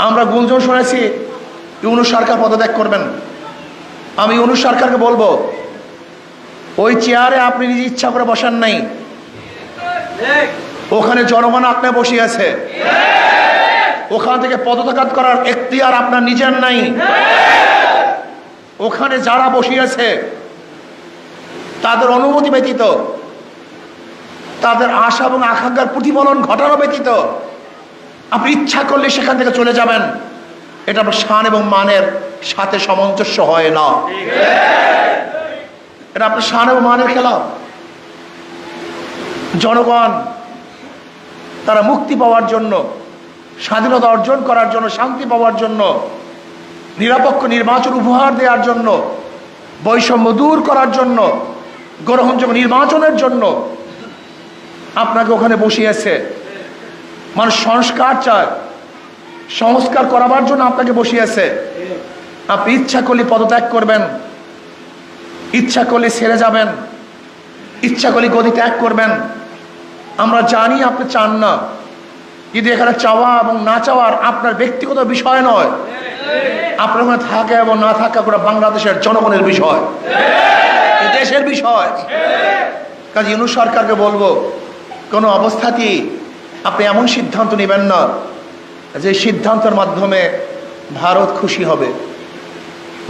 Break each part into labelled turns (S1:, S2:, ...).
S1: আমরা গুঞ্জন শুনেছি ইউনূস সরকার পদত্যাগ করবেন। আমি ইউনূস সরকারকে বলবো, ওই চেয়ারে আপনি নিজে ইচ্ছা করে বসান নাই, ওখানে জনগণ আপনার বসিয়ে আছে। ওখান থেকে পদত্যাগ করার এখতিয়ার আপনার নিজের নাই। ওখানে যারা বসিয়েছে তাদের অনুমতি ব্যতীত, তাদের আশা এবং আকাঙ্ক্ষার প্রতিফলন ঘটানো ব্যতীত আপনি ইচ্ছা করলে সেখান থেকে চলে যাবেন, এটা আপনার শান এবং মানের সাথে সামঞ্জস্য হয় না। এটা আপনার শান এবং মানের খেলা। জনগণ তারা মুক্তি পাওয়ার জন্য, স্বাধীনতা অর্জন করার জন্য, শান্তি পাওয়ার জন্য, নিরপেক্ষ নির্বাচন উপহার দেওয়ার জন্য, বৈষম্য দূর করার জন্য, গ্রহণযোগ্য নির্বাচনের জন্য আপনাকে ওখানে বসিয়েছে। মানুষ সংস্কার চায়, সংস্কার করাবার জন্য আপনাকে বসিয়েছে। আপনি ইচ্ছা করলে পদত্যাগ করবেন, ইচ্ছা করলে ছেড়ে যাবেন, ইচ্ছা করলে গদি ত্যাগ করবেন। আমরা জানি আপনি চান না, কিন্তু এখানে চাওয়া এবং না চাওয়ার আপনার ব্যক্তিগত বিষয় নয়, আপনার ওখানে থাকা এবং না থাকা পুরো বাংলাদেশের জনগণের বিষয়, দেশের বিষয়। কাজে ইউনূস সরকারকে বলবো, কোনো অবস্থাতেই আপনি এমন সিদ্ধান্ত নেবেন না যে সিদ্ধান্তের মাধ্যমে ভারত খুশি হবে,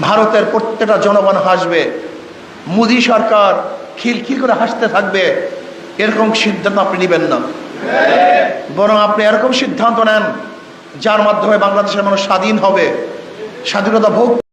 S1: ভারতের প্রত্যেকটা জনগণ হাসবে, মোদী সরকার খিলখিল করে হাসতে থাকবে। এরকম সিদ্ধান্ত আপনি নেবেন না, বরং আপনি এরকম সিদ্ধান্ত নেন যার মাধ্যমে বাংলাদেশের মানুষ স্বাধীন হবে, স্বাধীনতা ভোগ